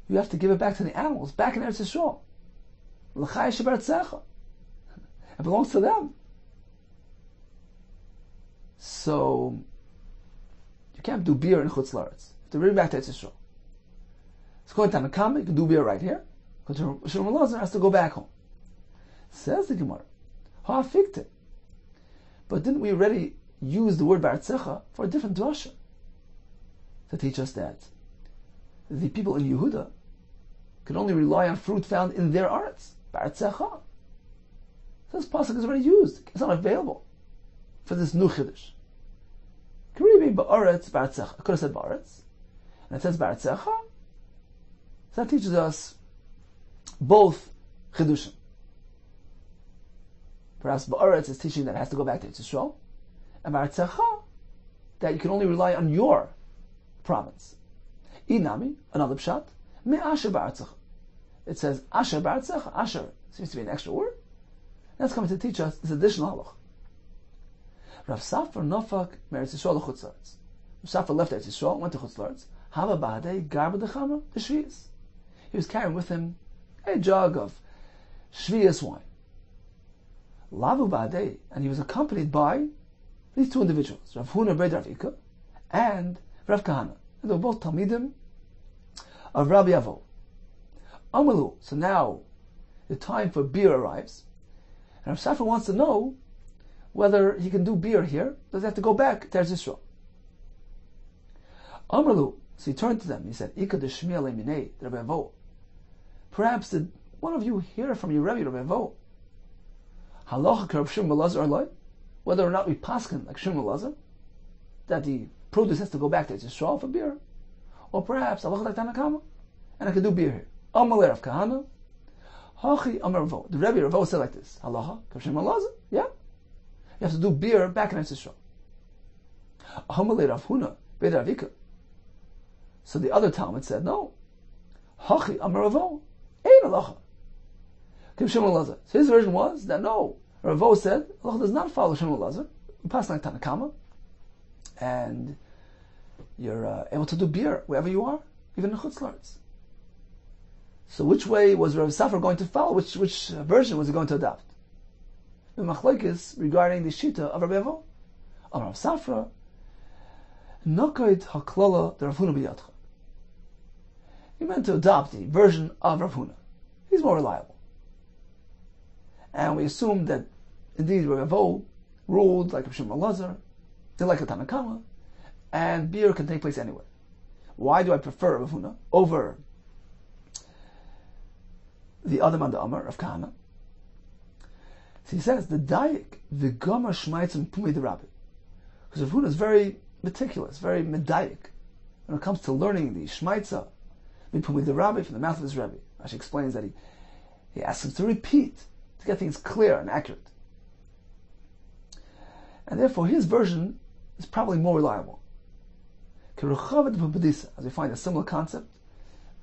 you have to give it back to the animals, back in Eretz Yisrael. It belongs to them. So you can't do beer in Chutz La'aretz. You have to bring it back to Eretz Yisrael. It's going to Tanakama, you can do beer right here. Because Shimon Lazar has to go back home. Says the Gemara, ha'afikte. But didn't we already use the word Ba'artzecha for a different drasha? To teach us that the people in Yehuda can only rely on fruit found in their arts. Ba'artzecha. This pasuk is already used. It's not available for this new chiddush. K'ribi ba'aretz ba'artzecha. I could have said ba'aretz. And it says ba'artzecha. So that teaches us both chidushim. Perhaps ba'aretz is teaching that it has to go back to Eretz Yisrael. And ba'artzecha, that you can only rely on your province. Inami, another pshat, me asher ba'artzach. It says asher ba'artzach. Asher seems to be an extra word. That's coming to teach us this additional halach. Rav Safra nafak me'eretz Yisrael l'chutz la'aretz. Rav Safra left Eretz Yisrael, went to chutz la'aretz. Hava ba'adei garba dechama, the shvius. He was carrying with him a jug of shvius wine. Lavu ba'adei, and he was accompanied by these two individuals, Rav Huna Beit Rav Ika and Rav Kahana. And they were both Talmidim of Rabbi Avo. Amalu, so now the time for beer arrives. And Rav Safra wants to know whether he can do beer here. Does he have to go back to Eretz Yisrael? Amalu, so he turned to them. He said, Ika de Shmiya le'minei, Rabbi Avo. Perhaps did one of you hear from your Rabbi Avo? Halacha k'Rav Shimon Elazar aloi? Whether or not we paskin like Shimon Elazar, that the produce has to go back to Eretz Yisrael for beer, or perhaps halacha like Tanna Kama, and I can do beer here. Amalei Rav Kahana, Hachi Amar Ravo. The Rebbe Ravo said like this: halacha k'Rav Shimon Elazar, yeah, you have to do beer back in Eretz Yisrael. Amalei Rav Huna Beit Rav Ika. So the other Talmud said no. Hachi Amar Ravo, ein halacha k'Rav Shimon Elazar. So his version was that no. Ravo said, Allah does not follow Shimon Elazar. You pass like Tanna Kama, and you're able to do beer wherever you are, even in Chutz La'aretz. So which way was Rav Safra going to follow? Which version was he going to adopt? The machlokes regarding the shita of Rabbi Avo. Rav Safra, Nokoid haklala the Rav Huna b'yadcha. He meant to adopt the version of Rav Huna. He's more reliable. And we assume that indeed Rabbi Avo ruled like Rav Shimon Elazar, they like a Tanna Kama, and beer can take place anywhere. Why do I prefer Rav Huna over the other man, the Amar of Kahana? So he says the Daik, the Gomer Shmaitzim Pumi the Rabbi. Because Rav Huna is very meticulous, very medayik when it comes to learning the Shmaitza, Pumi the Rabbi, from the mouth of his Rebbe. Rashi explains that he asks him to repeat to get things clear and accurate. And therefore his version is probably more reliable. As we find a similar concept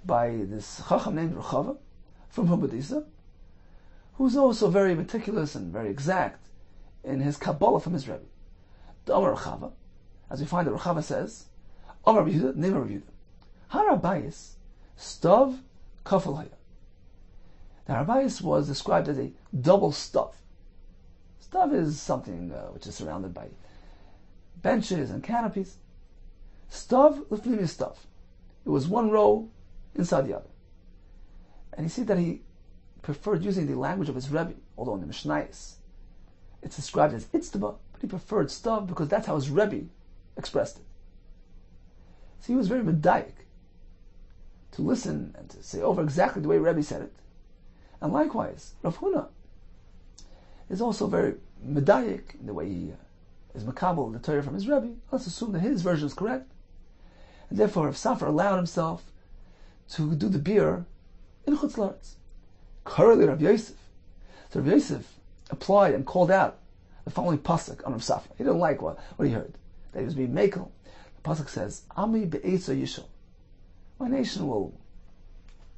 by this Chacham named Rechava from Pumbedisa, who's also very meticulous and very exact in his Kabbalah from his Rebbe. The Amar Rechava, as we find that Rechava says, Amar Rabbi Yehuda, name Rabbi Yehuda, Harabayis, Stav Kafel Haya. The Harabayis was described as a double stav. Stav is something which is surrounded by benches and canopies. Stav lifnim stav. It was one row inside the other. And you see that he preferred using the language of his Rebbe, although in the Mishnayos it's described as itztaba, but he preferred stav because that's how his Rebbe expressed it. So he was very medayik to listen and to say over exactly the way Rebbe said it. And likewise, Rav Huna is also very medayik in the way he is makabel the Torah from his Rebbe. Let's assume that his version is correct. And therefore, Rav Safra allowed himself to do the beer in Chutz La'aretz. Currently, Rav Yosef. So Rav Yosef applied and called out the following pasuk on Rav Safra. He didn't like what he heard, that he was being makel. The pasuk says, Ami be'etza yishol. My nation will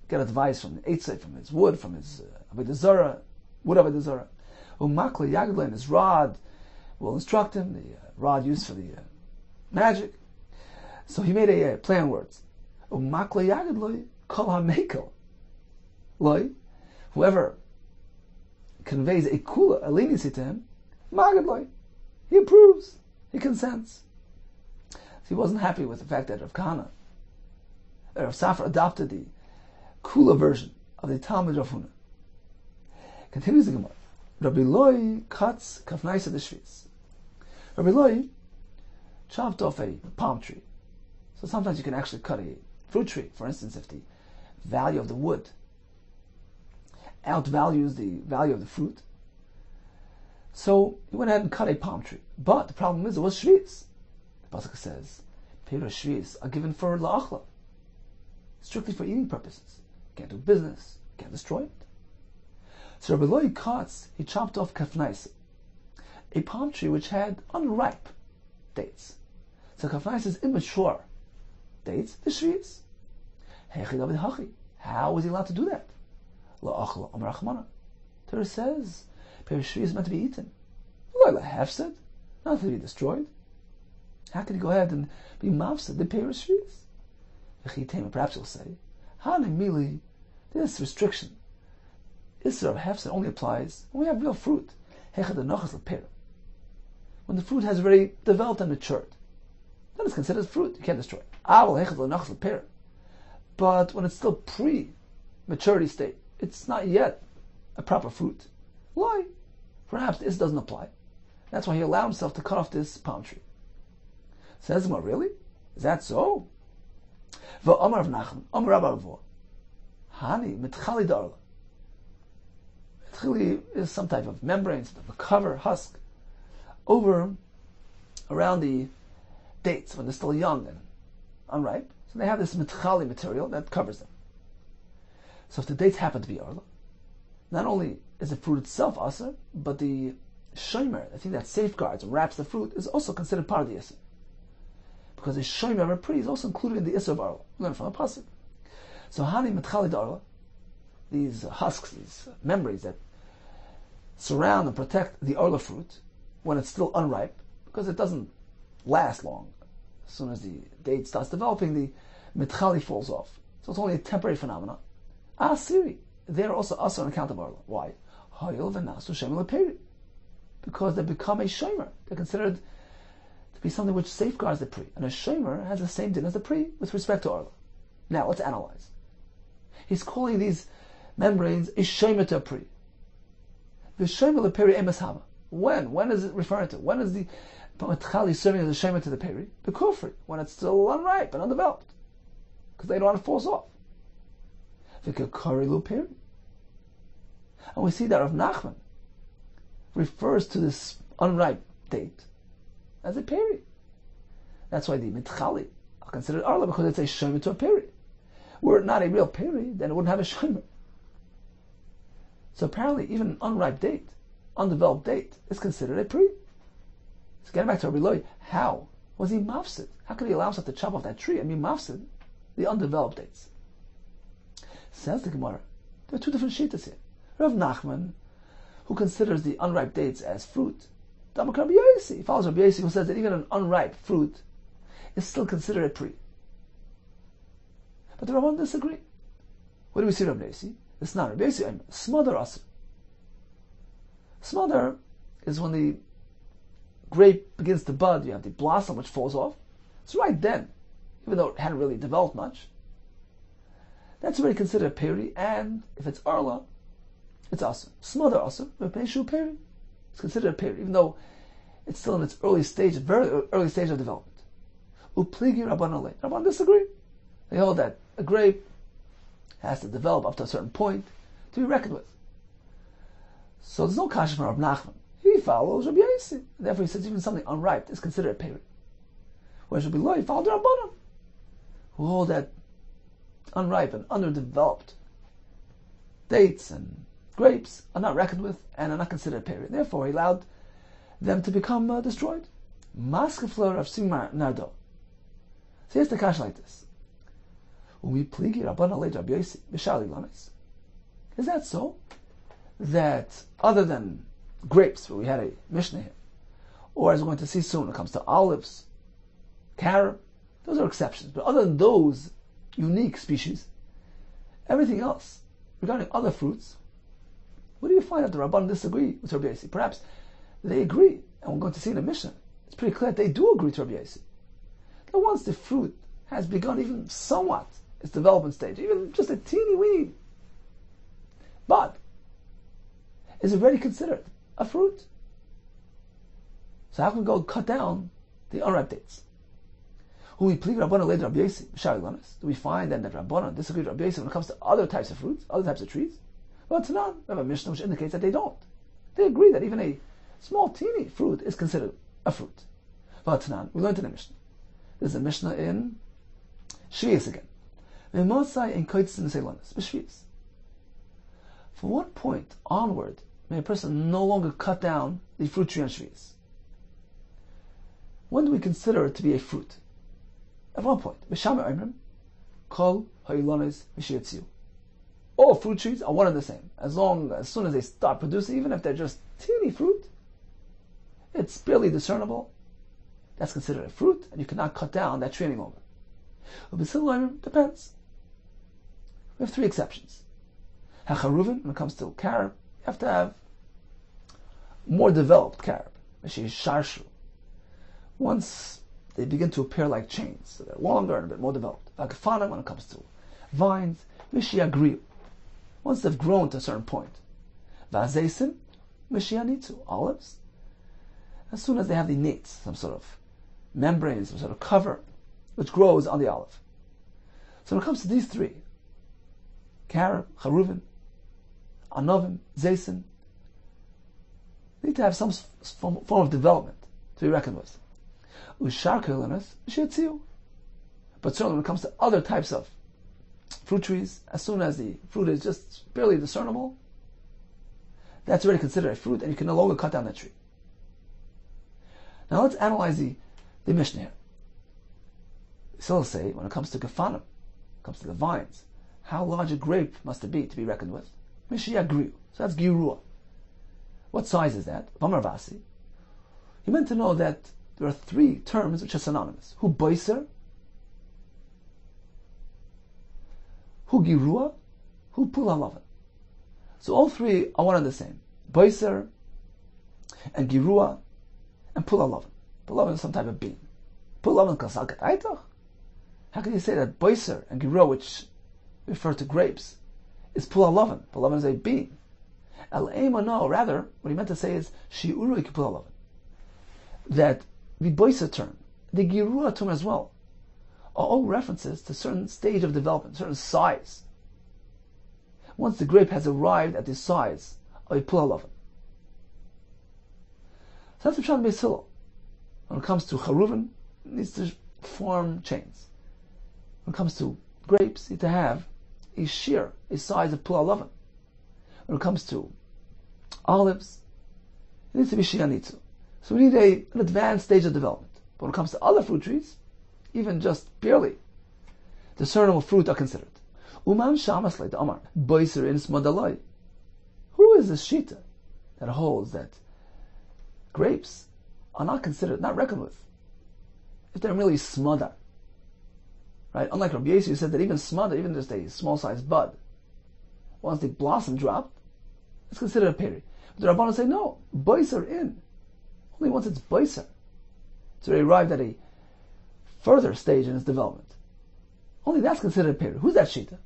get advice from the Eitzah, from his wood, from his Avodah Zarah, wood of Avodah Zarah. Umakla Yagdla, and his rod will instruct him, the rod used for the magic. So he made a play on words. Umakla Yagdla, kol ha-mekel. Loi, whoever conveys a kula, a leniency to him, magadloi, he approves, he consents. So he wasn't happy with the fact that Rav Kahana, Rav Safra adopted the Kula version of the Talmud Rav Huna. Continues the Gemara. Rabbi Loi cuts kafnaisa the shviz. Rabbi Loi chopped off a palm tree. So sometimes you can actually cut a fruit tree. For instance, if the value of the wood outvalues the value of the fruit. So he went ahead and cut a palm tree. But the problem is it was shviz. The pasuk says, Pira shviz are given for la'achla, strictly for eating purposes. You can't do business, you can't destroy it. So Rabbi Loi cuts, he chopped off kafnaisa, a palm tree which had unripe dates. So kafnaisa is immature dates, the shviz. How is he allowed to do that? Torah says, Perishvi is meant to be eaten. Hefsed, not to be destroyed. How can he go ahead and be mafsed? The Perishvi. Perhaps he'll say, Hanimili, this restriction, Isra of Hefsed only applies when we have real fruit. When the fruit has already developed and matured, then it's considered fruit. You can't destroy it. But when it's still pre-maturity state, it's not yet a proper fruit. Why? Perhaps this doesn't apply. That's why he allowed himself to cut off this palm tree. Says Gemara, really? Is that so? V'amar of Nachman, Amar Rabbi Yehuda, Hani mitchali darla. Mitchali is some type of membrane, some type of cover, husk, over around the dates when they're still young and unripe. So they have this mitchali material that covers them. So if the dates happen to be arla, not only is the fruit itself asr, but the shomer, the thing that safeguards and wraps the fruit, is also considered part of the isr. Because the shomer of pri is also included in the isr of arla. We learn from a pasuk. So hani mitchali darla, these husks, these membranes that surround and protect the arla fruit when it's still unripe, because it doesn't last long. As soon as the date starts developing, the mitchali falls off. So it's only a temporary phenomenon. Asiri, they're also on account of arla. Why? Because they become a shomer. They're considered to be something which safeguards the pri. And a shomer has the same din as the pri with respect to arla. Now, let's analyze. He's calling these membranes a shomer to a pri. The shomer leperi emeshama. When is it referring to? When is the mitchali serving as a shomer to the peri? The kufri, when it's still unripe and undeveloped. Because they don't want to force off. And we see that Rav Nachman refers to this unripe date as a peri. That's why the mitchali are considered arla, because it's a shomer to a peri. Were it not a real peri, then it wouldn't have a shomer. So apparently, even an unripe date, undeveloped date, is considered a pri. So getting back to Rabbi Loi, how was he mafsid? How could he allow himself to chop off that tree and be mafsid the undeveloped dates? Says the Gemara, there are two different shittas here. Rav Nachman, who considers the unripe dates as fruit, Damak Rabbi Yosi, he follows Rabbi Yosi, who says that even an unripe fruit is still considered a pri. But the Rabban disagree. What do we see Rabbi Yosi? It's not Rabbi Yosi, smother asr. Smother is when the grape begins to bud, you have the blossom which falls off. It's right then, even though it hadn't really developed much. That's already considered a peri, and if it's arla, it's asr. Smother asr, shu peri. It's considered a peri, even though it's still in its early stage, very early stage of development. Upligi Rabban alei. Rabban disagree. They hold that a grape has to develop up to a certain point to be reckoned with. So there's no kasha from Rav Nachman. He follows Rabbi Yosi. Therefore he says even something unripe is considered a peri. Whereas Rabbi Loi followed Rabbanan, who hold that unripe and underdeveloped dates and grapes are not reckoned with and are not considered a peri. Therefore, he allowed them to become destroyed. Maskeflor of Simar Nardo. So here's the kasha like this. Is that so? That other than grapes, where we had a Mishnah here, or as we're going to see soon when it comes to olives, carob, those are exceptions. But other than those unique species, everything else, regarding other fruits, where do you find that the Rabban disagree with Rabbi Yosi? Perhaps they agree, and we're going to see in the Mishnah, it's pretty clear that they do agree to Rabbi Yosi. That once the fruit has begun even somewhat its development stage, even just a teeny weeny bud, is already considered a fruit. So how can we go cut down the unripe dates? Do we find then that Rabbanan disagree with Rabbi Yosi when it comes to other types of fruits, other types of trees? Well, it's not. We have a Mishnah which indicates that they don't. They agree that even a small, teeny fruit is considered a fruit. Well, Tanan, we learned in the Mishnah. There's a Mishnah in Shvius again. From what point onward may a person no longer cut down the fruit tree on Shvius? When do we consider it to be a fruit? At one point, Kol ha'ilonis v'shiyatziu. All fruit trees are one and the same. As soon as they start producing, even if they're just teeny fruit, it's barely discernible. That's considered a fruit, and you cannot cut down that tree any longer. Depends. We have three exceptions. Hacharuvin, when it comes to carob, you have to have more developed carob. Sharshu. Once they begin to appear like chains, so they're longer and a bit more developed. Vakafana, when it comes to vines, Mishiagriu. Once they've grown to a certain point. Vazesim, Mishianitsu, olives. As soon as they have the nates, some sort of membrane, some sort of cover, which grows on the olive. So when it comes to these three, carob, charuvin, anovim, zaysim, they need to have some form of development to be reckoned with. But certainly when it comes to other types of fruit trees, as soon as the fruit is just barely discernible, that's already considered a fruit, and you can no longer cut down that tree. Now let's analyze the Mishnah here. Still say, when it comes to gefanim, when it comes to the vines, how large a grape must it be to be reckoned with? Mishiyagriu. So that's girua. What size is that? Vamar He meant to know that there are three terms which are synonymous. Hu boiser, hu girua, hu pulalavan. So all three are one and the same. Boiser and girua and pulalavan. Pulalavan is some type of bean. Pulalavan kasalkat aitach. How can you say that boiser and girua, which refer to grapes, is pulalavan? Pulalavan is a bean. No, rather, what he meant to say is shi'uru ikipulalavan. That the boiser term, the girua term as well, are all references to a certain stage of development, certain size. Once the grape has arrived at the size of a pulalavan. So that's the Pshat Beis Hillel. When it comes to charuvin, it needs to form chains. When it comes to grapes, you need to have a shear, a size of pulalavan. When it comes to olives, it needs to be shianitzu. So we need an advanced stage of development. But when it comes to other fruit trees, even just barely discernible fruit are considered. Umam shamas like the Amar, boiser in smadaloi. Who is this shita that holds that grapes are not considered, not reckoned with, if they're merely smada? Right? Unlike Rabbi Yehuda, who said that even smada, even just a small sized bud, once the blossom dropped, it's considered a peri. But the Rabbanan say no, boiser in. Only once it's boiser, it's already arrived at a further stage in its development. Only that's considered a peri. Who's that shita?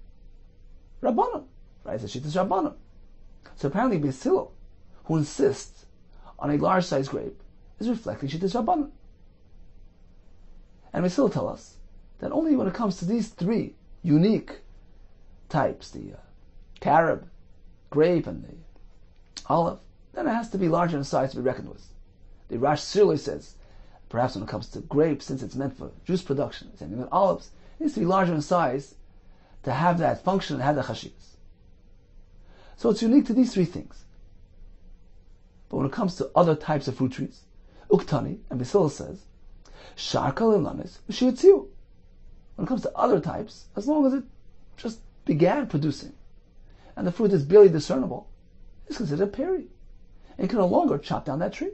Rabbanan. Right? The shita is Rabbanan. So apparently Beis Hillel, who insists on a large sized grape, is reflecting shita Rabbanan. And Beis Hillel tell us that only when it comes to these three unique types, the carob, grape, and the olive, then it has to be larger in size to be reckoned with. The Rash Sirloi says, perhaps when it comes to grapes, since it's meant for juice production, same thing with olives, it needs to be larger in size to have that function and have that chashivas. So it's unique to these three things. But when it comes to other types of fruit trees, uktani, and Beis Hillel says, sharkal ilanis v'shiyatziu. When it comes to other types, as long as it just began producing, and the fruit is barely discernible, it's considered a peri. And you can no longer chop down that tree.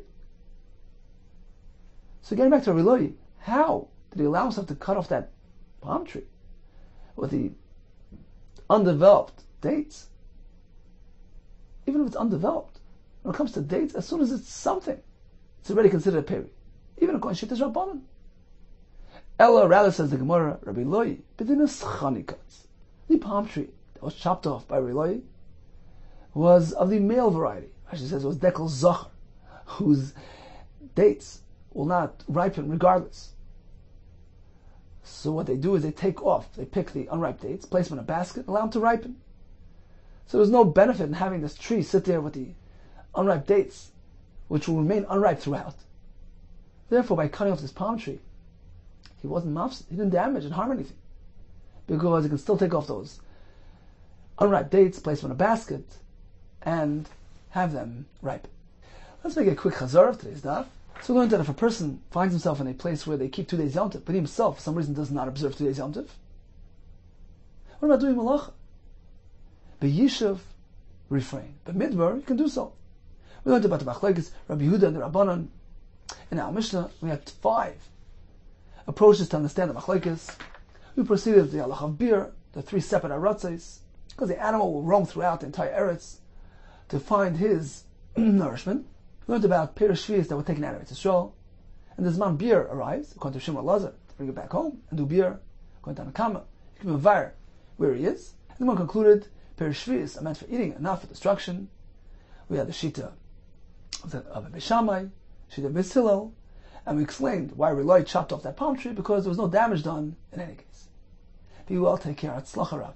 So getting back to Rabbi Yehuda, how did he allow himself to cut off that palm tree with the undeveloped dates? Even if it's undeveloped, when it comes to dates, as soon as it's something, it's already considered a peri. Even according to Shittas Rabbanan. Ella rather, says the Gemara, Rabbi Yehuda, b'dinas chanikats. The palm tree that was chopped off by Rabbi Yehuda was of the male variety. Actually says it was dekel zachar, whose dates will not ripen regardless. So what they do is they pick the unripe dates, place them in a basket, allow them to ripen. So there's no benefit in having this tree sit there with the unripe dates, which will remain unripe throughout. Therefore, by cutting off this palm tree, he wasn't mafsid, he didn't damage and harm anything. Because he can still take off those unripe dates, place them in a basket, and have them ripen. Let's make a quick chazar of today's daf. So we learned that if a person finds himself in a place where they keep 2 days Yom Tov, but he himself for some reason does not observe 2 days Yom Tov, What about doing malacha? B'yishuv, refrain. But midbar, you can do so. We learned about the machlekes, Rabbi Yehuda and the Rabbanan. In our Mishnah, we had 5 approaches to understand the machlekes. We proceeded with the halach of beer, the 3 separate aratzes, because the animal will roam throughout the entire eretz to find his nourishment. We learned about Perish Shvius that were taken out of Eretz Yisrael. And the Zman beer arrives, according to Shimon Lazar, to bring it back home and do beer, according to Anakama. You can be aware where he is. And then we concluded, Perish Shvius are meant for eating and not for destruction. We had the Shita of Rabbi Shammai, Shita of Beis Hillel, and we explained why Relay chopped off that palm tree, because there was no damage done in any case. Be well, take care, Atzlacha Rabbah.